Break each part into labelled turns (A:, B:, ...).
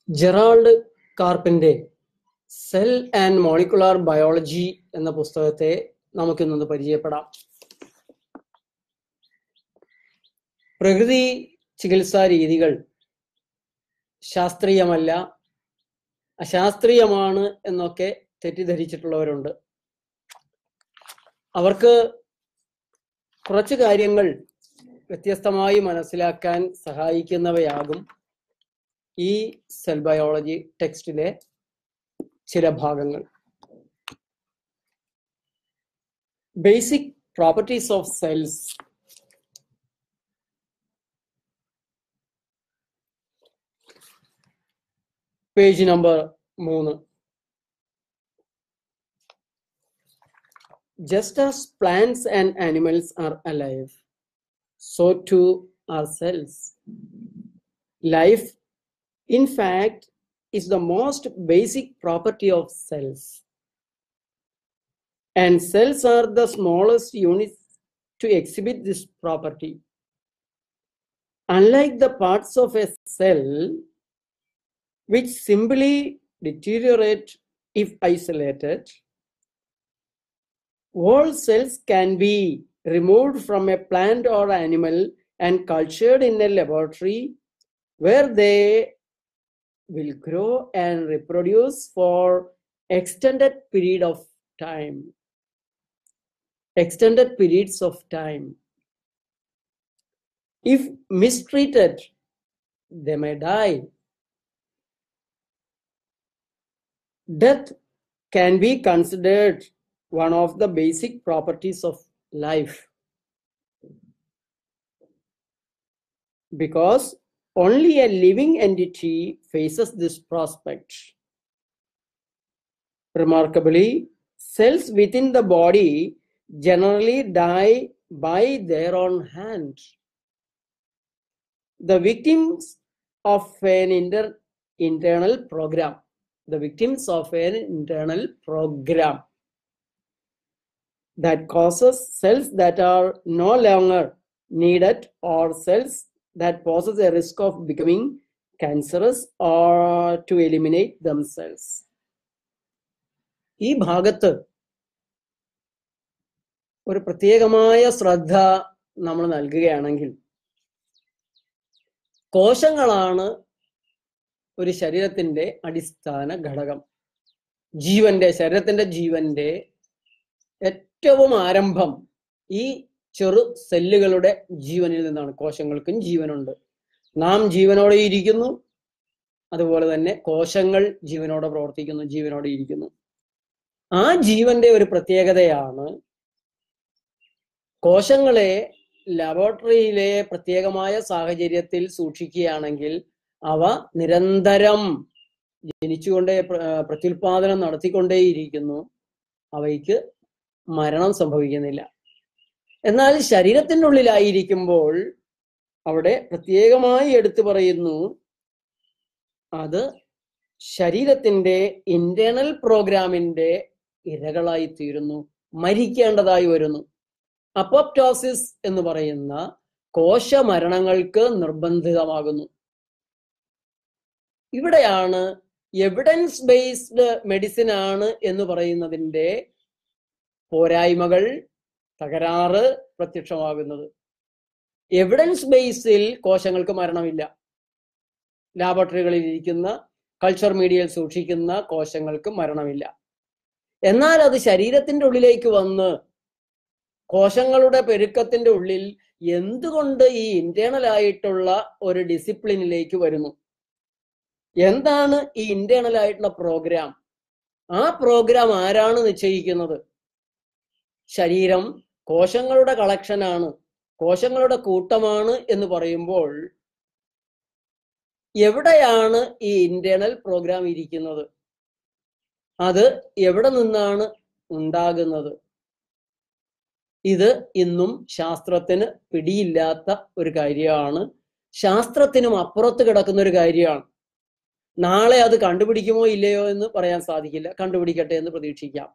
A: Gerald കാർപ്പിന്റെ cell and molecular biology എന്ന പുസ്തകത്തെ നമുക്കിന്നൊന്ന് പരിചയപ്പെടാം. പ്രകൃതി ചികിത്സാ രീതികൾ ശാസ്ത്രീയമല്ല, അശാസ്ത്രീയമാണ് എന്നൊക്കെ തെറ്റിദ്ധരിച്ചിട്ടുള്ളവരുണ്ട്. അവർക്ക് കുറച്ച് കാര്യങ്ങൾ വ്യത്യസ്തമായി മനസ്സിലാക്കാൻ സഹായിക്കുന്നവയാകും ഈ സെൽ ബയോളജി ടെക്സ്റ്റിലെ ചില ഭാഗങ്ങൾ. Basic properties of cells. Page number 3. Just as plants and animals are alive, so too are cells. Life, in fact, is the most basic property of cells. And cells are the smallest units to exhibit this property. Unlike the parts of a cell, which simply deteriorate if isolated, all cells can be removed from a plant or animal and cultured in a laboratory where they will grow and reproduce for extended periods of time. If mistreated, they may die. Death can be considered one of the basic properties of life, because only a living entity faces this prospect. Remarkably, cells within the body generally die by their own hand. The victims of an internal program that causes cells that are no longer needed, or cells that poses a risk of becoming cancerous, or to eliminate themselves. ഈ ഭാഗത്ത് ഒരു പ്രത്യേകമായ ശ്രദ്ധ നമ്മൾ നൽകുകയാണെങ്കിൽ, കോശങ്ങളാണ് ഒരു ശരീരത്തിന്റെ അടിസ്ഥാന ഘടകം. ശരീരത്തിന്റെ ജീവന്റെ ഏറ്റവും ആരംഭം ഈ ചെറു സെല്ലുകളുടെ ജീവനിൽ നിന്നാണ്. കോശങ്ങൾക്കും ജീവനുണ്ട്. നാം ജീവനോടെ ഇരിക്കുന്നു, അതുപോലെ തന്നെ കോശങ്ങൾ ജീവനോടെ പ്രവർത്തിക്കുന്നു, ജീവനോടെ ഇരിക്കുന്നു. ആ ജീവന്റെ ഒരു പ്രത്യേകതയാണ് കോശങ്ങളെ ലബോറട്ടറിയിലെ പ്രത്യേകമായ സാഹചര്യത്തിൽ സൂക്ഷിക്കുകയാണെങ്കിൽ അവ നിരന്തരം പ്രത്യുൽപാദനം നടത്തിക്കൊണ്ടേയിരിക്കുന്നു. അവയ്ക്ക് മരണം സംഭവിക്കുന്നില്ല. എന്നാൽ ശരീരത്തിൻ്റെ ഉള്ളിലായിരിക്കുമ്പോൾ അവിടെ പ്രത്യേകമായി എടുത്തു പറയുന്നു, അത് ശരീരത്തിന്റെ ഇന്റേണൽ പ്രോഗ്രാമിന്റെ ഇരകളായി തീരുന്നു, മരിക്കേണ്ടതായി വരുന്നു. അപ്പോപ്റ്റോസിസ് എന്ന് പറയുന്ന കോശമരണങ്ങൾക്ക് നിർബന്ധിതമാകുന്നു. ഇവിടെയാണ് എവിഡൻസ് ബേസ്ഡ് മെഡിസിൻ ആണ് എന്ന് പറയുന്നതിൻ്റെ പോരായ്മകൾ, തകരാറ് പ്രത്യക്ഷമാകുന്നത്. എവിഡൻസ് ബേസിൽ കോശങ്ങൾക്ക് മരണമില്ല. ലാബോറട്ടറികളിൽ ഇരിക്കുന്ന, കൾച്ചർ മീഡിയയിൽ സൂക്ഷിക്കുന്ന കോശങ്ങൾക്ക് മരണമില്ല. എന്നാൽ അത് ശരീരത്തിന്റെ ഉള്ളിലേക്ക് വന്ന് കോശങ്ങളുടെ പെരുക്കത്തിന്റെ ഉള്ളിൽ എന്തുകൊണ്ട് ഈ ഇന്റേണൽ ആയിട്ടുള്ള ഒരു ഡിസിപ്ലിനിലേക്ക് വരുന്നു? എന്താണ് ഈ ഇന്റേണൽ ആയിട്ടുള്ള പ്രോഗ്രാം? ആ പ്രോഗ്രാം ആരാണ് നിശ്ചയിക്കുന്നത്? ശരീരം കോശങ്ങളുടെ കളക്ഷനാണ്, കോശങ്ങളുടെ കൂട്ടമാണ് എന്ന് പറയുമ്പോൾ എവിടെയാണ് ഈ ഇന്റേണൽ പ്രോഗ്രാം ഇരിക്കുന്നത്? അത് എവിടെ നിന്നാണ് ഉണ്ടാകുന്നത്? ഇത് ഇന്നും ശാസ്ത്രത്തിന് പിടിയില്ലാത്ത ഒരു കാര്യമാണ്. ശാസ്ത്രത്തിനും അപ്പുറത്ത് കിടക്കുന്ന ഒരു കാര്യമാണ്. നാളെ അത് കണ്ടുപിടിക്കുമോ ഇല്ലയോ എന്ന് പറയാൻ സാധിക്കില്ല. കണ്ടുപിടിക്കട്ടെ എന്ന് പ്രതീക്ഷിക്കാം.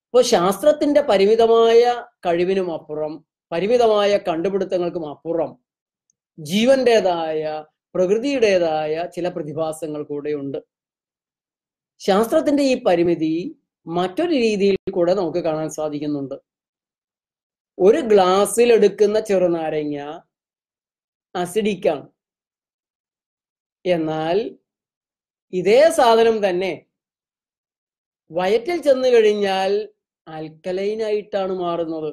A: അപ്പോൾ ശാസ്ത്രത്തിന്റെ പരിമിതമായ കഴിവിനും അപ്പുറം, പരിമിതമായ കണ്ടുപിടുത്തങ്ങൾക്കും അപ്പുറം ജീവന്റേതായ പ്രകൃതിയുടേതായ ചില പ്രതിഭാസങ്ങൾ കൂടെയുണ്ട്. ശാസ്ത്രത്തിന്റെ ഈ പരിമിതി മറ്റൊരു രീതിയിൽ കൂടെ നമുക്ക് കാണാൻ സാധിക്കുന്നുണ്ട്. ഒരു ഗ്ലാസ്സിൽ എടുക്കുന്ന ചെറുനാരങ്ങ അസിഡിക്കാണ്. എന്നാൽ ഇതേ സാധനം തന്നെ വയറ്റിൽ ചെന്ന് കഴിഞ്ഞാൽ ആൽക്കലൈൻ ആയിട്ടാണ് മാറുന്നത്.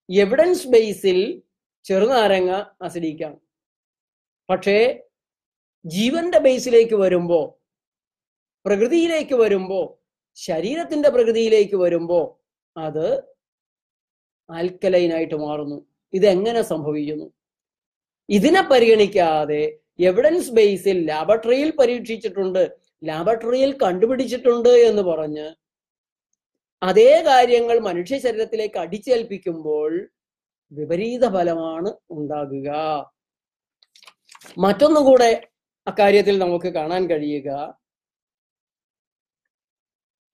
A: എവിഡൻസ് ബേസിൽ ചെറുനാരങ്ങ അസിഡിക്കാണ്. പക്ഷേ ജീവന്റെ ബേസിലേക്ക് വരുമ്പോ, പ്രകൃതിയിലേക്ക് വരുമ്പോ, ശരീരത്തിന്റെ പ്രകൃതിയിലേക്ക് വരുമ്പോ അത് ആൽക്കലൈൻ ആയിട്ട് മാറുന്നു. ഇതെങ്ങനെ സംഭവിക്കുന്നു? ഇതിനെ പരിഗണിക്കാതെ എവിഡൻസ് ബേസിൽ ലാബറട്ടറിയിൽ പരീക്ഷിച്ചിട്ടുണ്ട്, ലാബറട്ടറിയിൽ കണ്ടുപിടിച്ചിട്ടുണ്ട് എന്ന് പറഞ്ഞ് അതേ കാര്യങ്ങൾ മനുഷ്യ ശരീരത്തിലേക്ക് അടിച്ചേൽപ്പിക്കുമ്പോൾ വിപരീത ഫലമാണ് ഉണ്ടാകുക. മറ്റൊന്നുകൂടെ അക്കാര്യത്തിൽ നമുക്ക് കാണാൻ കഴിയുക,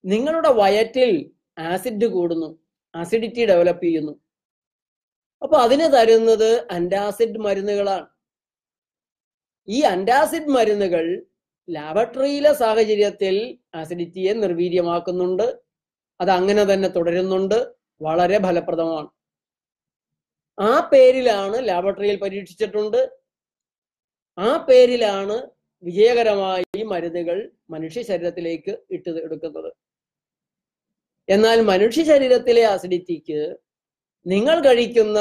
A: നിങ്ങളുടെ വയറ്റിൽ ആസിഡ് കൂടുന്നു, ആസിഡിറ്റി ഡെവലപ്പ് ചെയ്യുന്നു. അപ്പൊ അതിന് തരുന്നത് ആന്റാസിഡ് മരുന്നുകളാണ്. ഈ ആന്റാസിഡ് മരുന്നുകൾ ലാബറട്ടറിയിലെ സാഹചര്യത്തിൽ ആസിഡിറ്റിയെ നിർവീര്യമാക്കുന്നുണ്ട്. അത് അങ്ങനെ തന്നെ തുടരുന്നുണ്ട്, വളരെ ഫലപ്രദമാണ്. ആ പേരിലാണ് ലാബറട്ടറിയിൽ പരീക്ഷിച്ചിട്ടുണ്ട്, ആ പേരിലാണ് വിജയകരമായി മരുന്നുകൾ മനുഷ്യ ശരീരത്തിലേക്ക് എടുക്കുന്നത്. എന്നാൽ മനുഷ്യ ശരീരത്തിലെ അസിഡിറ്റിക്ക് നിങ്ങൾ കഴിക്കുന്ന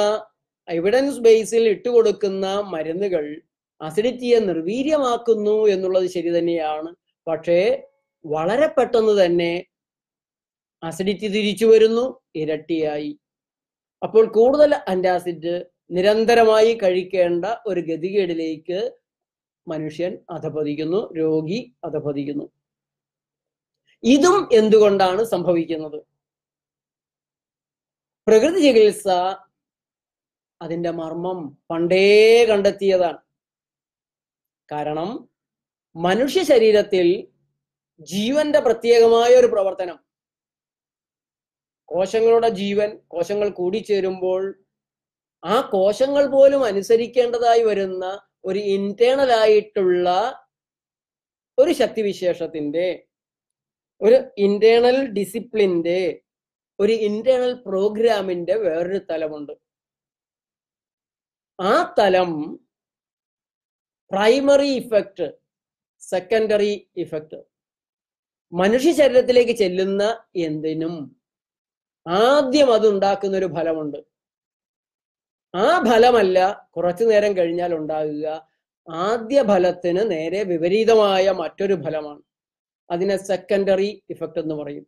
A: എവിഡൻസ് ബേസിൽ ഇട്ടുകൊടുക്കുന്ന മരുന്നുകൾ അസിഡിറ്റിയെ നിർവീര്യമാക്കുന്നു എന്നുള്ളത് ശരി തന്നെയാണ്. പക്ഷേ വളരെ പെട്ടെന്ന് തന്നെ അസിഡിറ്റി തിരിച്ചു വരുന്നു, ഇരട്ടിയായി. അപ്പോൾ കൂടുതൽ ആന്റാസിഡ് നിരന്തരമായി കഴിക്കേണ്ട ഒരു ഗതികേടിലേക്ക് മനുഷ്യൻ അധപതിക്കുന്നു, രോഗി അധപതിക്കുന്നു. ഇതും എന്തുകൊണ്ടാണ് സംഭവിക്കുന്നത്? പ്രകൃതി ചികിത്സ അതിന്റെ മർമ്മം പണ്ടേ കണ്ടെത്തിയതാണ്. കാരണം മനുഷ്യ ശരീരത്തിൽ ജീവന്റെ പ്രത്യേകമായ ഒരു പ്രവർത്തനം, കോശങ്ങളുടെ ജീവൻ, കോശങ്ങൾ കൂടിച്ചേരുമ്പോൾ ആ കോശങ്ങൾ പോലും അനുസരിക്കേണ്ടതായി വരുന്ന ഒരു ഇന്റേണൽ ആയിട്ടുള്ള ഒരു ശക്തിവിശേഷത്തിന്റെ, ഒരു ഇന്റേണൽ ഡിസിപ്ലിന്റെ, ഒരു ഇന്റേണൽ പ്രോഗ്രാമിന്റെ വേറൊരു തലമുണ്ട്. ആ തലം പ്രൈമറി ഇഫക്റ്റ്, സെക്കൻഡറി ഇഫക്റ്റ്. മനുഷ്യ ശരീരത്തിലേക്ക് ചെല്ലുന്ന എന്തിനും ആദ്യം അത് ഉണ്ടാക്കുന്ന ഒരു ഫലമുണ്ട്. ആ ഫലമല്ല കുറച്ചു നേരം കഴിഞ്ഞാൽ ഉണ്ടാകുക, ആദ്യ ഫലത്തിന് നേരെ വിപരീതമായ മറ്റൊരു ഫലമാണ്. അതിനെ സെക്കൻഡറി ഇഫക്റ്റ് എന്ന് പറയും.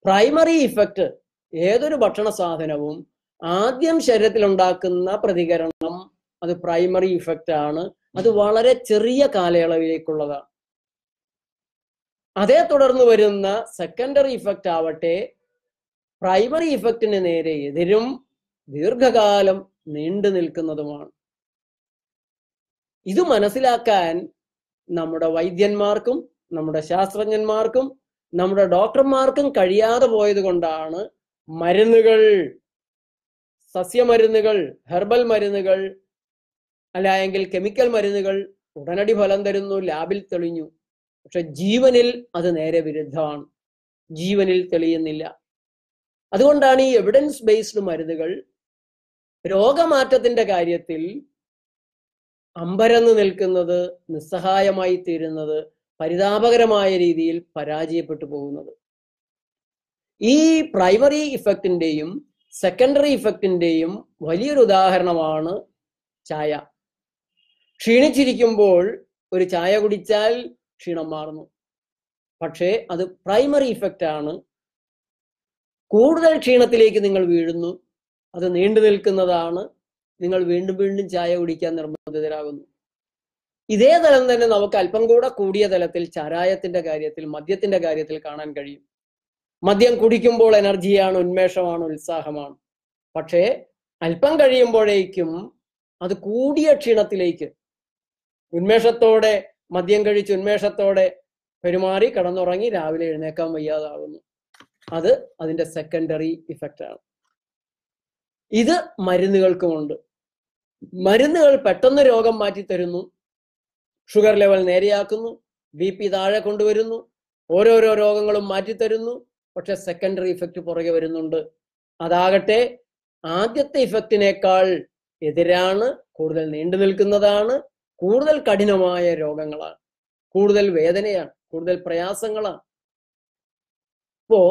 A: പ്രൈമറി ഇഫക്റ്റ്, ഏതൊരു ഭക്ഷണ സാധനവും ആദ്യം ശരീരത്തിൽ ഉണ്ടാക്കുന്ന പ്രതികരണം അത് പ്രൈമറി ഇഫക്റ്റ് ആണ്. അത് വളരെ ചെറിയ കാലയളവിലേക്കുള്ളതാണ്. അതേ തുടർന്ന് വരുന്ന സെക്കൻഡറി ഇഫക്റ്റ് ആവട്ടെ പ്രൈമറി ഇഫക്റ്റിന് നേരെ എതിരും ദീർഘകാലം നീണ്ടു നിൽക്കുന്നതുമാണ്. ഇത് മനസ്സിലാക്കാൻ നമ്മുടെ വൈദ്യന്മാർക്കും നമ്മുടെ ശാസ്ത്രജ്ഞന്മാർക്കും നമ്മുടെ ഡോക്ടർമാർക്കും കഴിയാതെ പോയത് കൊണ്ടാണ് മരുന്നുകൾ, സസ്യമരുന്നുകൾ, ഹെർബൽ മരുന്നുകൾ അല്ലായെങ്കിൽ കെമിക്കൽ മരുന്നുകൾ ഉടനടി ഫലം തരുന്നു, ലാബിൽ തെളിഞ്ഞു. പക്ഷെ ജീവനിൽ അത് നേരെ വിരുദ്ധമാണ്, ജീവനിൽ തെളിയുന്നില്ല. അതുകൊണ്ടാണ് ഈ എവിഡൻസ് ബേസ്ഡ് മരുന്നുകൾ രോഗമാറ്റത്തിന്റെ കാര്യത്തിൽ അമ്പരന്ന് നിൽക്കുന്നത്, നിസ്സഹായമായി തീരുന്നത്, പരിതാപകരമായ രീതിയിൽ പരാജയപ്പെട്ടു പോകുന്നത്. ഈ പ്രൈമറി ഇഫക്റ്റിന്റെയും സെക്കൻഡറി ഇഫക്റ്റിന്റെയും വലിയൊരു ഉദാഹരണമാണ് ചായ. ക്ഷീണിച്ചിരിക്കുമ്പോൾ ഒരു ചായ കുടിച്ചാൽ ക്ഷീണം മാറുന്നു. പക്ഷേ അത് പ്രൈമറി ഇഫക്റ്റ് ആണ്. കൂടുതൽ ക്ഷീണത്തിലേക്ക് നിങ്ങൾ വീഴുന്നു, അത് നീണ്ടു നിൽക്കുന്നതാണ്, നിങ്ങൾ വീണ്ടും വീണ്ടും ചായ കുടിക്കാൻ നിർബന്ധിതരാകുന്നു. ഇതേ തലം തന്നെ നമുക്ക് അല്പം കൂടെ കൂടിയ തലത്തിൽ ചാരായത്തിന്റെ കാര്യത്തിൽ, മദ്യത്തിന്റെ കാര്യത്തിൽ കാണാൻ കഴിയും. മദ്യം കുടിക്കുമ്പോൾ എനർജിയാണ്, ഉന്മേഷമാണ്, ഉത്സാഹമാണ്. പക്ഷേ അല്പം കഴിയുമ്പോഴേക്കും അത് കൂടിയ ക്ഷീണത്തിലേക്ക്, ഉന്മേഷത്തോടെ മദ്യം കഴിച്ച് ഉന്മേഷത്തോടെ പെരുമാറി കിടന്നുറങ്ങി രാവിലെ എഴുന്നേക്കാൻ വയ്യാതാകുന്നു. അത് അതിന്റെ സെക്കൻഡറി ഇഫക്റ്റ് ആണ്. ഇത് മരുന്നുകൾക്കുമുണ്ട്. മരുന്നുകൾ പെട്ടെന്ന് രോഗം മാറ്റിത്തരുന്നു, ഷുഗർ ലെവൽ നേരെയാക്കുന്നു, BP താഴെ കൊണ്ടുവരുന്നു, ഓരോരോ രോഗങ്ങളും മാറ്റിത്തരുന്നു. പക്ഷെ സെക്കൻഡറി ഇഫക്റ്റ് പുറകെ വരുന്നുണ്ട്. അതാകട്ടെ ആദ്യത്തെ ഇഫക്റ്റിനേക്കാൾ എതിരാണ്, കൂടുതൽ നീണ്ടു നിൽക്കുന്നതാണ്, കൂടുതൽ കഠിനമായ രോഗങ്ങളാണ്, കൂടുതൽ വേദനയാണ്, കൂടുതൽ പ്രയാസങ്ങളാണ്. ഇപ്പോ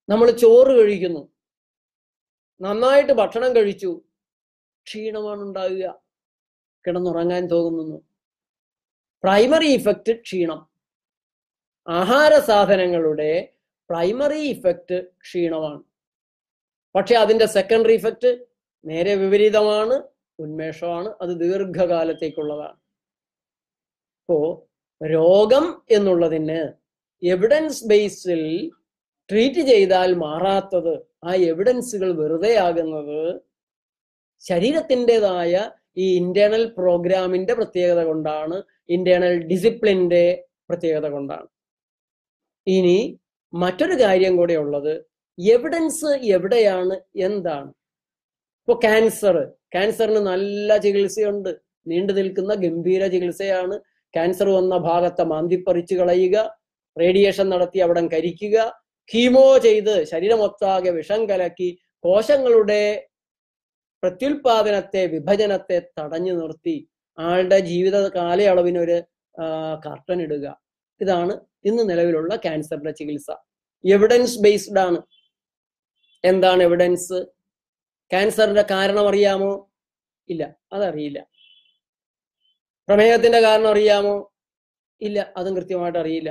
A: നമ്മൾ ചോറ് കഴിക്കുന്നു, നന്നായിട്ട് ഭക്ഷണം കഴിച്ചു, ക്ഷീണമാണ് ഉണ്ടാകുക, കിടന്നുറങ്ങാൻ തോന്നുന്നു. പ്രൈമറി ഇഫക്റ്റ് ക്ഷീണം. ആഹാര സാധനങ്ങളുടെ പ്രൈമറി ഇഫക്റ്റ് ക്ഷീണമാണ്. പക്ഷെ അതിന്റെ സെക്കൻഡറി ഇഫക്റ്റ് നേരെ വിപരീതമാണ്, ഉന്മേഷമാണ്. അത് ദീർഘകാലത്തേക്കുള്ളതാണ്. ഇപ്പോ രോഗം എന്നുള്ളതിന് എവിഡൻസ് ബേസിൽ ട്രീറ്റ് ചെയ്താൽ മാറാത്തത്, ആ എവിഡൻസുകൾ വെറുതെ ആകുന്നത് ശരീരത്തിൻ്റെതായ ഈ ഇന്റേണൽ പ്രോഗ്രാമിന്റെ പ്രത്യേകത കൊണ്ടാണ്, ഇന്റേണൽ ഡിസിപ്ലിന്റെ പ്രത്യേകത കൊണ്ടാണ്. ഇനി മറ്റൊരു കാര്യം കൂടെ ഉള്ളത്, എവിഡൻസ് എവിടെയാണ്, എന്താണ്? ഇപ്പൊ ക്യാൻസറിന് നല്ല ചികിത്സയുണ്ട്, നീണ്ടു നിൽക്കുന്ന ഗംഭീര ചികിത്സയാണ്. ക്യാൻസർ വന്ന ഭാഗത്തെ മാന്തിപ്പറിച്ചു കളയുക, റേഡിയേഷൻ നടത്തി അവിടം കരിക്കുക, കീമോ ചെയ്ത് ശരീരമൊത്താകെ വിഷം കലക്കി കോശങ്ങളുടെ പ്രത്യുൽപാദനത്തെ, വിഭജനത്തെ തടഞ്ഞു നിർത്തി ആളുടെ ജീവിത കാലയളവിനൊരു കർട്ടൻ ഇടുക. ഇതാണ് ഇന്ന് നിലവിലുള്ള ക്യാൻസറിന്റെ ചികിത്സ. എവിഡൻസ് ബേസ്ഡ് ആണ്. എന്താണ് എവിഡൻസ്? ക്യാൻസറിന്റെ കാരണം അറിയാമോ? ഇല്ല, അതറിയില്ല. പ്രമേഹത്തിന്റെ കാരണം അറിയാമോ? ഇല്ല, അതും കൃത്യമായിട്ട് അറിയില്ല.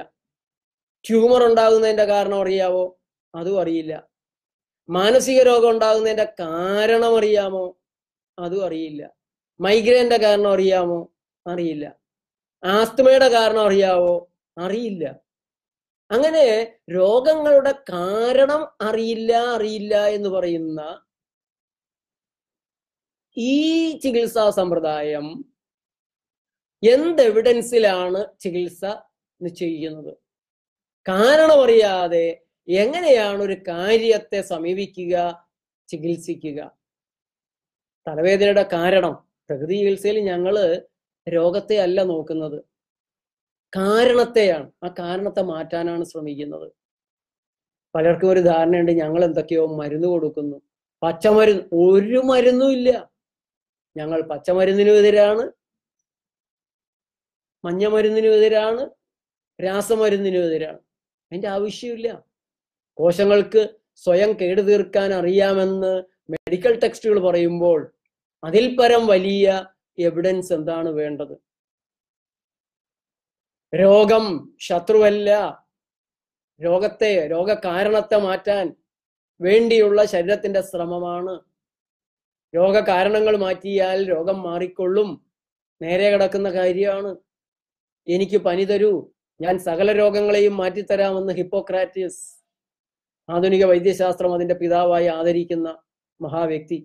A: ട്യൂമർ ഉണ്ടാകുന്നതിന്റെ കാരണം അറിയാമോ? അതും അറിയില്ല. മാനസിക രോഗം ഉണ്ടാകുന്നതിന്റെ കാരണം അറിയാമോ? അതും അറിയില്ല. മൈഗ്രെയിന്റെ കാരണം അറിയാമോ? അറിയില്ല. ആസ്തമയുടെ കാരണം അറിയാവോ? അറിയില്ല. അങ്ങനെ രോഗങ്ങളുടെ കാരണം അറിയില്ല എന്ന് പറയുന്ന ഈ ചികിത്സാ സമ്പ്രദായം എന്ത് എവിഡൻസിലാണ് ചികിത്സ നിശ്ചയിക്കുന്നത്? കാരണമറിയാതെ എങ്ങനെയാണ് ഒരു കാര്യത്തെ സമീപിക്കുക, ചികിത്സിക്കുക? തലവേദനയുടെ കാരണം, പ്രകൃതി ചികിത്സയിൽ ഞങ്ങള് രോഗത്തെ അല്ല നോക്കുന്നത്, കാരണത്തെയാണ്. ആ കാരണത്തെ മാറ്റാനാണ് ശ്രമിക്കുന്നത്. പലർക്കും ഒരു ധാരണയുണ്ട്, ഞങ്ങൾ എന്തൊക്കെയോ മരുന്ന് കൊടുക്കുന്നു. പച്ചമരുന്ന്, ഒരു മരുന്നും ഇല്ല. ഞങ്ങൾ പച്ചമരുന്നിനും എതിരാണ്, മഞ്ഞമരുന്നിനും എതിരാണ്, രാസമരുന്നിനും എതിരാണ്. അതിന്റെ ആവശ്യമില്ല. കോശങ്ങൾക്ക് സ്വയം കേടുതീർക്കാൻ അറിയാമെന്ന് മെഡിക്കൽ ടെക്സ്റ്റുകൾ പറയുമ്പോൾ അതിൽ പരം വലിയ എവിഡൻസ് എന്താണ് വേണ്ടത്? രോഗം ശത്രുവല്ല. രോഗകാരണത്തെ മാറ്റാൻ വേണ്ടിയുള്ള ശരീരത്തിന്റെ ശ്രമമാണ്. രോഗകാരണങ്ങൾ മാറ്റിയാൽ രോഗം മാറിക്കൊള്ളും. നേരെ കിടക്കുന്ന കാര്യമാണ്. എനിക്ക് പനി തരൂ, ഞാൻ സകല രോഗങ്ങളെയും മാറ്റിത്തരാമെന്ന് ഹിപ്പോക്രാറ്റസ്, ആധുനിക വൈദ്യശാസ്ത്രം അതിന്റെ പിതാവായി ആദരിക്കുന്ന മഹാവ്യക്തി.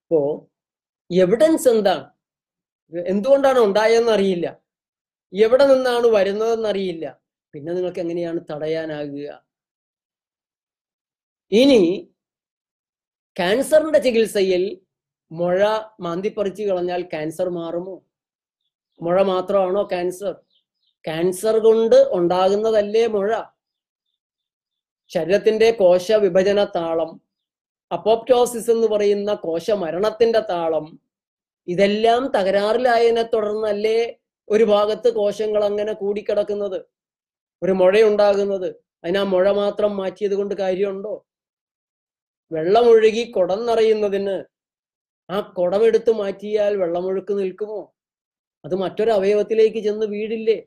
A: ഇപ്പോ എവിഡൻസ് എന്താണ്? എന്തുകൊണ്ടാണ് ഉണ്ടായതെന്ന് അറിയില്ല, എവിടെ നിന്നാണ് വരുന്നതെന്നറിയില്ല. പിന്നെ നിങ്ങൾക്ക് എങ്ങനെയാണ് തടയാനാകുക? ഇനി ക്യാൻസറിന്റെ ചികിത്സയിൽ മുഴ മാന്തിപ്പറിച്ചു കളഞ്ഞാൽ ക്യാൻസർ മാറുമോ? മുഴ മാത്രമാണോ ക്യാൻസർ? ക്യാൻസർ കൊണ്ട് ഉണ്ടാകുന്നതല്ലേ മുഴ? ശരീരത്തിന്റെ കോശ വിഭജന താളം, അപ്പോപ്റ്റോസിസ് എന്ന് പറയുന്ന കോശ മരണത്തിന്റെ താളം, ഇതെല്ലാം തകരാറിലായതിനെ തുടർന്നല്ലേ ഒരു ഭാഗത്ത് കോശങ്ങൾ അങ്ങനെ കൂടിക്കിടക്കുന്നത്, ഒരു മുഴയുണ്ടാകുന്നത്? അതിനാ മുഴ മാത്രം മാറ്റിയത് കൊണ്ട് കാര്യമുണ്ടോ? വെള്ളമൊഴുകി കുടം നിറയുന്നതിന് ആ കുടമെടുത്ത് മാറ്റിയാൽ വെള്ളമൊഴുക്ക് നിൽക്കുമോ? അത് മറ്റൊരു അവയവത്തിലേക്ക് ചെന്ന് വീടില്ലേ?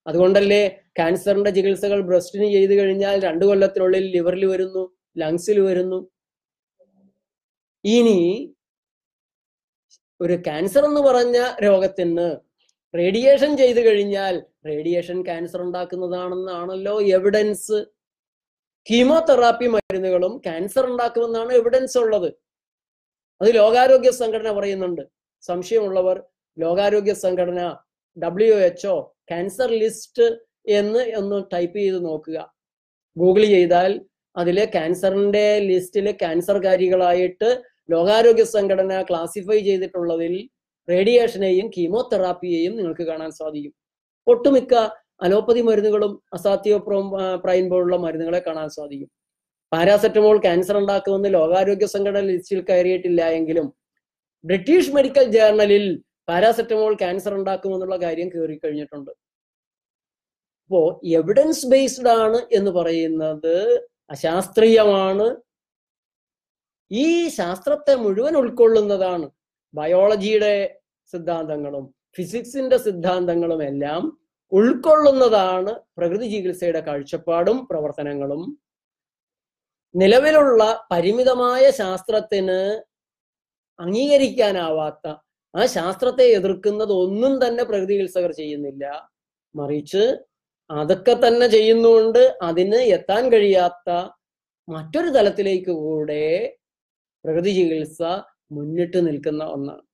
A: അതുകൊണ്ടല്ലേ ക്യാൻസറിന്റെ ചികിത്സകൾ ബ്രസ്റ്റിന് ചെയ്തു കഴിഞ്ഞാൽ 2 കൊല്ലത്തിനുള്ളിൽ ലിവറിൽ വരുന്നു, ലങ്സിൽ വരുന്നു. ഇനി ഒരു ക്യാൻസർ എന്ന് പറഞ്ഞ രോഗത്തിന് റേഡിയേഷൻ ചെയ്തു കഴിഞ്ഞാൽ റേഡിയേഷൻ ക്യാൻസർ ഉണ്ടാക്കുന്നതാണെന്നാണല്ലോ എവിഡൻസ്. കീമോതെറാപ്പി മരുന്നുകളും ക്യാൻസർ ഉണ്ടാക്കുമെന്നാണ് എവിഡൻസ് ഉള്ളത്. അത് ലോകാരോഗ്യ സംഘടന പറയുന്നുണ്ട്. സംശയമുള്ളവർ ലോകാരോഗ്യ സംഘടന WHO ക്യാൻസർ ലിസ്റ്റ് എന്ന് ഒന്ന് ടൈപ്പ് ചെയ്ത് നോക്കുക. ഗൂഗിൾ ചെയ്താൽ അതിലെ ക്യാൻസറിന്റെ ലിസ്റ്റില് ക്യാൻസർകാരികളായിട്ട് ലോകാരോഗ്യ സംഘടന ക്ലാസിഫൈ ചെയ്തിട്ടുള്ളതിൽ റേഡിയേഷനെയും കീമോതെറാപ്പിയെയും നിങ്ങൾക്ക് കാണാൻ സാധിക്കും. ഒട്ടുമിക്ക അലോപ്പതി മരുന്നുകളും പ്രൈൻ പോലുള്ള മരുന്നുകളെ കാണാൻ സാധിക്കും. പാരാസെറ്റമോൾ ക്യാൻസർ ഉണ്ടാക്കുമെന്ന് ലോകാരോഗ്യ സംഘടന ലിസ്റ്റിൽ കയറിയിട്ടില്ല എങ്കിലും ബ്രിട്ടീഷ് മെഡിക്കൽ ജേർണലിൽ പാരാസെറ്റമോൾ ക്യാൻസർ ഉണ്ടാക്കുമെന്നുള്ള കാര്യം കയറി കഴിഞ്ഞിട്ടുണ്ട്. അപ്പോ എവിഡൻസ് ബേസ്ഡ് ആണ് എന്ന് പറയുന്നത് അശാസ്ത്രീയമാണ്. ഈ ശാസ്ത്രത്തെ മുഴുവൻ ഉൾക്കൊള്ളുന്നതാണ്. ബയോളജിയുടെ സിദ്ധാന്തങ്ങളും ഫിസിക്സിന്റെ സിദ്ധാന്തങ്ങളും എല്ലാം ഉൾക്കൊള്ളുന്നതാണ് പ്രകൃതി ചികിത്സയുടെ കാഴ്ചപ്പാടും പ്രവർത്തനങ്ങളും. നിലവിലുള്ള പരിമിതമായ ശാസ്ത്രത്തിന് അംഗീകരിക്കാനാവാത്ത, ആ ശാസ്ത്രത്തെ എതിർക്കുന്നത് ഒന്നും തന്നെ പ്രകൃതി ചികിത്സകർ ചെയ്യുന്നില്ല. മറിച്ച് അതൊക്കെ തന്നെ ചെയ്യുന്നുകൊണ്ട് അതിന് എത്താൻ കഴിയാത്ത മറ്റൊരു തലത്തിലേക്ക് കൂടെ പ്രകൃതി ചികിത്സ മുന്നിട്ട് നിൽക്കുന്ന ഒന്നാണ്.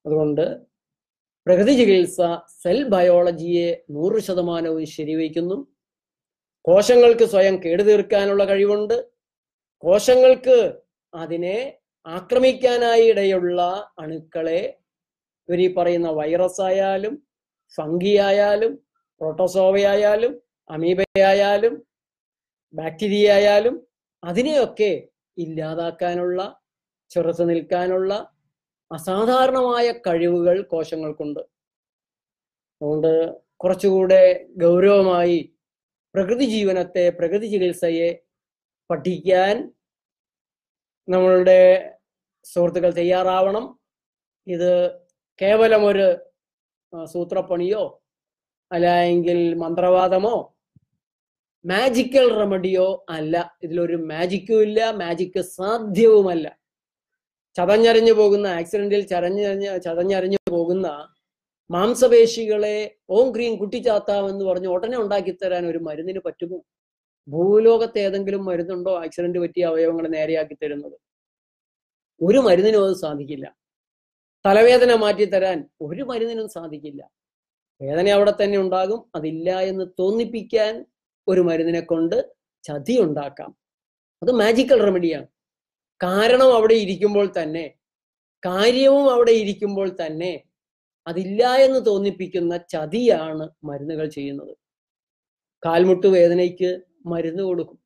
A: അതുകൊണ്ട് പ്രകൃതി ചികിത്സ സെൽ ബയോളജിയെ 100% ശരിവയ്ക്കുന്നു. കോശങ്ങൾക്ക് സ്വയം കേടുതീർക്കാനുള്ള കഴിവുണ്ട്. കോശങ്ങൾക്ക് അതിനെ ആക്രമിക്കാനായി ഇടയുള്ള അണുക്കളെ, ഇവരീ പറയുന്ന വൈറസ് ആയാലും ഫംഗി ആയാലും പ്രോട്ടോസോവയായാലും അമീബയായാലും ബാക്ടീരിയ ആയാലും അതിനെയൊക്കെ ഇല്ലാതാക്കാനുള്ള, ചെറുത്ത് നിൽക്കാനുള്ള അസാധാരണമായ കഴിവുകൾ കോശങ്ങൾക്കുണ്ട്. അതുകൊണ്ട് കുറച്ചുകൂടെ ഗൗരവമായി പ്രകൃതി ജീവനത്തെ, പ്രകൃതി ചികിത്സയെ പഠിക്കാൻ നമ്മളുടെ സുഹൃത്തുക്കൾ തയ്യാറാവണം. ഇത് കേവലം ഒരു സൂത്രപ്പണിയോ അല്ലെങ്കിൽ മന്ത്രവാദമോ മാജിക്കൽ റെമഡിയോ അല്ല. ഇതിലൊരു മാജിക്കും ഇല്ല, മാജിക്ക് സാധ്യവുമല്ല. ചതഞ്ഞറിഞ്ഞു പോകുന്ന, ആക്സിഡന്റിൽ ചതഞ്ഞറിഞ്ഞു പോകുന്ന മാംസപേശികളെ ഓം ക്രീം കുട്ടിച്ചാത്താമെന്ന് പറഞ്ഞ് ഉടനെ ഉണ്ടാക്കിത്തരാൻ ഒരു മരുന്നിന് പറ്റുമോ? ഭൂലോകത്ത് ഏതെങ്കിലും മരുന്നുണ്ടോ ആക്സിഡന്റ് പറ്റിയ അവയവങ്ങളെ നേരെയാക്കി തരുന്നത്? ഒരു മരുന്നിനും അത് സാധിക്കില്ല. തലവേദന മാറ്റിത്തരാൻ ഒരു മരുന്നിനും സാധിക്കില്ല. വേദന അവിടെ തന്നെ ഉണ്ടാകും. അതില്ല എന്ന് തോന്നിപ്പിക്കാൻ ഒരു മരുന്നിനെ കൊണ്ട് ചതി ഉണ്ടാക്കാം. അത് മാജിക്കൽ റെമഡിയാണ്. കാരണം അവിടെ ഇരിക്കുമ്പോൾ തന്നെ, കാര്യവും അവിടെ ഇരിക്കുമ്പോൾ തന്നെ അതില്ല എന്ന് തോന്നിപ്പിക്കുന്ന ചതിയാണ് മരുന്നുകൾ ചെയ്യുന്നത്. കാൽമുട്ട് വേദനയ്ക്ക് മരുന്ന് കൊടുക്കും.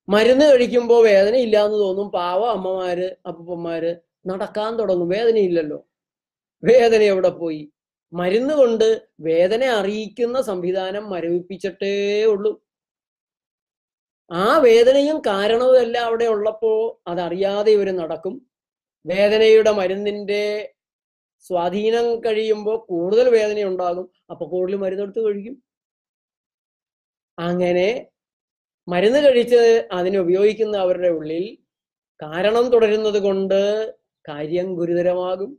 A: മരുന്ന് കഴിക്കുമ്പോൾ വേദന ഇല്ല എന്ന് തോന്നും. പാവ അമ്മമാര് അപ്പൂപ്പന്മാര് നടക്കാൻ തുടങ്ങും. വേദനയില്ലല്ലോ. വേദന എവിടെ പോയി? മരുന്ന് കൊണ്ട് വേദന അറിയിക്കുന്ന സംവിധാനം മരവിപ്പിച്ചിട്ടേ ഉള്ളൂ. ആ വേദനയും കാരണവും എല്ലാം അവിടെ ഉള്ളപ്പോ അതറിയാതെ ഇവര് നടക്കും. വേദനയുടെ മരുന്നിന്റെ സ്വാധീനം കഴിയുമ്പോൾ കൂടുതൽ വേദന ഉണ്ടാകും. അപ്പൊ കൂടുതൽ മരുന്നെടുത്ത് കഴിക്കും. അങ്ങനെ മരുന്ന് കഴിച്ച് അതിനെ ഉപയോഗിക്കുന്ന അവരുടെ ഉള്ളിൽ കാരണം തുടരുന്നത് കൊണ്ട് കാര്യം ഗുരുതരമാകും.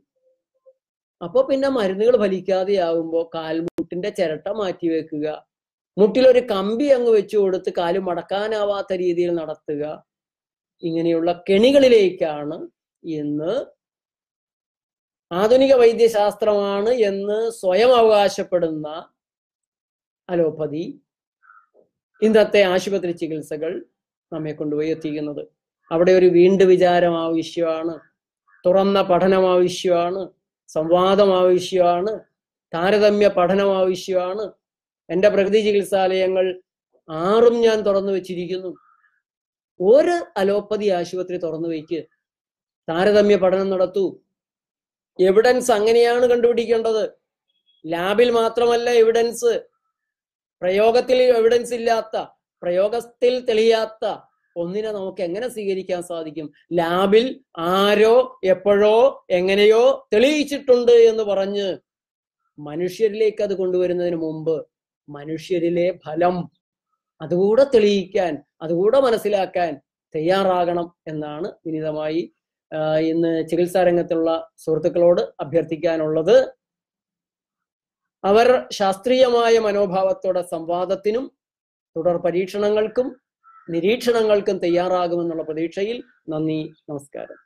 A: അപ്പൊ പിന്നെ മരുന്നുകൾ ഫലിക്കാതെയാകുമ്പോൾ കാൽമുട്ടിന്റെ ചിരട്ട മാറ്റി വെക്കുക, മുട്ടിലൊരു കമ്പി അങ്ങ് വെച്ചു കൊടുത്ത് കാല് മടക്കാനാവാത്ത രീതിയിൽ നടത്തുക, ഇങ്ങനെയുള്ള കെണികളിലേക്കാണ് ഇന്ന് ആധുനിക വൈദ്യശാസ്ത്രമാണ് എന്ന് സ്വയം അവകാശപ്പെടുന്ന അലോപ്പതി, ഇന്നത്തെ ആശുപത്രി ചികിത്സകൾ നമ്മെ കൊണ്ടുപോയി എത്തിക്കുന്നത്. അവിടെ ഒരു വീണ്ടും വിചാരം ആവശ്യമാണ്, തുറന്ന പഠനം ആവശ്യമാണ്, സംവാദം ആവശ്യമാണ്, താരതമ്യ പഠനം ആവശ്യമാണ്. എൻ്റെ പ്രകൃതി ചികിത്സാലയങ്ങൾ 6 ഞാൻ തുറന്നു വെച്ചിരിക്കുന്നു. ഒരു അലോപ്പതി ആശുപത്രി തുറന്നു വയ്ക്ക്, താരതമ്യ പഠനം നടത്തൂ. എവിഡൻസ് അങ്ങനെയാണ് കണ്ടുപിടിക്കേണ്ടത്. ലാബിൽ മാത്രമല്ല എവിഡൻസ്, പ്രയോഗത്തിൽ എവിഡൻസ് ഇല്ലാത്ത, പ്രയോഗത്തിൽ തെളിയാത്ത ഒന്നിനെ നമുക്ക് എങ്ങനെ സ്വീകരിക്കാൻ സാധിക്കും? ലാബിൽ ആരോ എപ്പോഴോ എങ്ങനെയോ തെളിയിച്ചിട്ടുണ്ട് എന്ന് പറഞ്ഞ് മനുഷ്യരിലേക്ക് അത് കൊണ്ടുവരുന്നതിന് മുമ്പ് മനുഷ്യരിലെ ഫലം അതുകൂടെ തെളിയിക്കാൻ, അതുകൂടെ മനസ്സിലാക്കാൻ തയ്യാറാകണം എന്നാണ് വിനീതമായി ഇന്ന് ചികിത്സാ രംഗത്തുള്ള സുഹൃത്തുക്കളോട് അഭ്യർത്ഥിക്കാനുള്ളത്. അവർ ശാസ്ത്രീയമായ മനോഭാവത്തോടെ സംവാദത്തിനും തുടർ പരീക്ഷണങ്ങൾക്കും നിരീക്ഷണങ്ങൾക്കും തയ്യാറാകുമെന്നുള്ള പ്രതീക്ഷയിൽ നന്ദി, നമസ്കാരം.